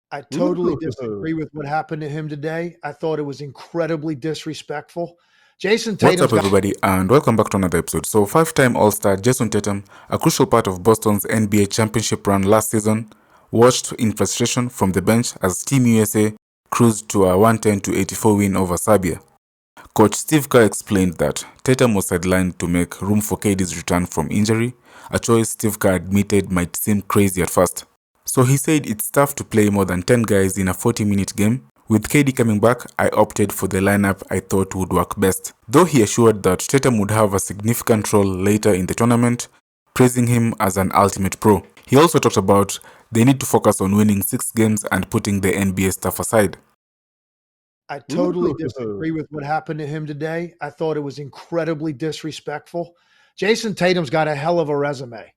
I totally disagree with what happened to him today. I thought it was incredibly disrespectful. Jason What's Tatum's up, got everybody, and welcome back to another episode. So, five-time All-Star Jayson Tatum, a crucial part of Boston's NBA championship run last season, watched in frustration from the bench as Team USA cruised to a 110-84 win over Serbia. Coach Steve Kerr explained that Tatum was sidelined to make room for KD's return from injury, a choice Steve Kerr admitted might seem crazy at first. So he said it's tough to play more than 10 guys in a 40-minute game. With KD coming back, I opted for the lineup I thought would work best, though he assured that Tatum would have a significant role later in the tournament, praising him as an ultimate pro. He also talked about they need to focus on winning 6 games and putting the NBA stuff aside. I totally disagree with what happened to him today. I thought it was incredibly disrespectful. Jason Tatum's got a hell of a resume.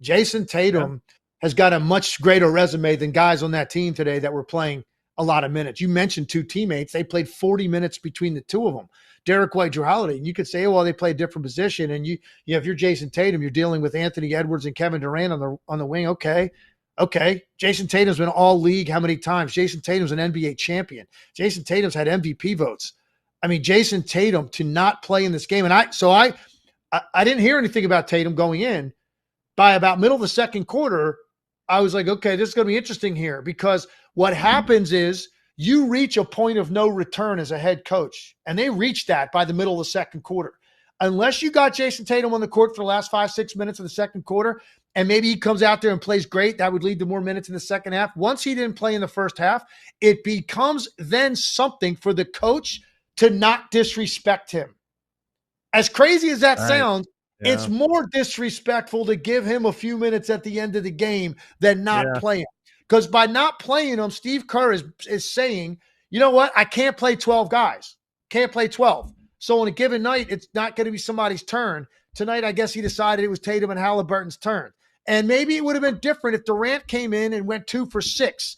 Jason Tatum has got a much greater resume than guys on that team today that were playing a lot of minutes. You mentioned two teammates. They played 40 minutes between the two of them. Derek White, Drew Holiday. And you could say, well, they play a different position. And if you're Jason Tatum, you're dealing with Anthony Edwards and Kevin Durant on the wing. Okay. Jason Tatum's been all league how many times? Jason Tatum's an NBA champion. Jason Tatum's had MVP votes. I mean, Jason Tatum to not play in this game. And I didn't hear anything about Tatum going in. By about middle of the second quarter, I was like, okay, this is going to be interesting here, because what happens is you reach a point of no return as a head coach, and they reached that by the middle of the second quarter. Unless you got Jason Tatum on the court for the last 5-6 minutes of the second quarter, and maybe he comes out there and plays great, that would lead to more minutes in the second half. Once he didn't play in the first half, it becomes then something for the coach to not disrespect him. As crazy as that sounds, it's more disrespectful to give him a few minutes at the end of the game than not play him. Because by not playing him, Steve Kerr is saying, you know what? I can't play 12 guys. Can't play 12. So on a given night, it's not going to be somebody's turn. Tonight, I guess he decided it was Tatum and Halliburton's turn. And maybe it would have been different if Durant came in and went 2 for 6.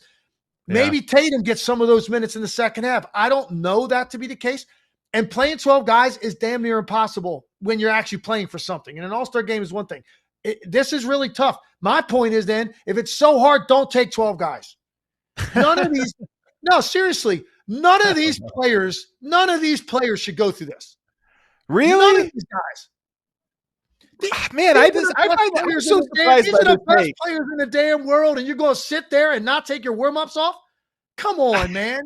Maybe Tatum gets some of those minutes in the second half. I don't know that to be the case. And playing 12 guys is damn near impossible when you're actually playing for something. And an all-star game is one thing. This is really tough. My point is then, if it's so hard, don't take 12 guys. None of these – no, seriously, none of these players should go through this. Really? None of these guys. Man, I'm so surprised These by are the this best take. players in the damn world, and you're going to sit there and not take your warm-ups off? Come on, man.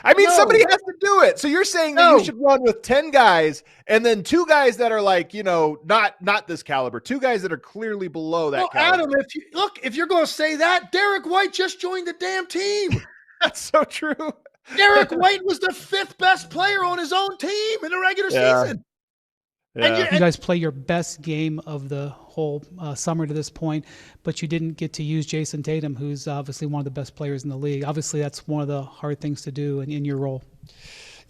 I mean, somebody has to do it. So you're saying that you should run with 10 guys and then 2 guys that are like, not this caliber, 2 guys that are clearly below that caliber. Adam, if you're going to say that, Derek White just joined the damn team. That's so true. Derek White was the 5th best player on his own team in the regular season. Yeah. You guys play your best game of the whole summer to this point, but you didn't get to use Jason Tatum, who's obviously one of the best players in the league. Obviously, that's one of the hard things to do in your role.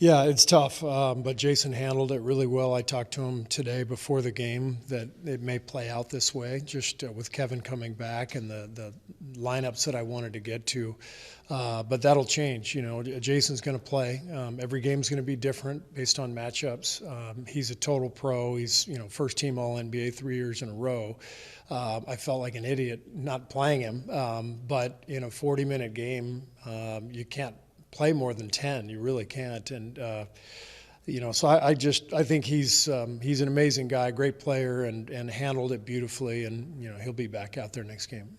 Yeah, it's tough, but Jason handled it really well. I talked to him today before the game that it may play out this way, just with Kevin coming back and the lineups that I wanted to get to. But that'll change. Jason's going to play. Every game's going to be different based on matchups. He's a total pro. He's first team All-NBA 3 years in a row. I felt like an idiot not playing him. But in a 40-minute game, you can't play more than 10. You really can't. And so I think he's an amazing guy, great player, and handled it beautifully. And he'll be back out there next game.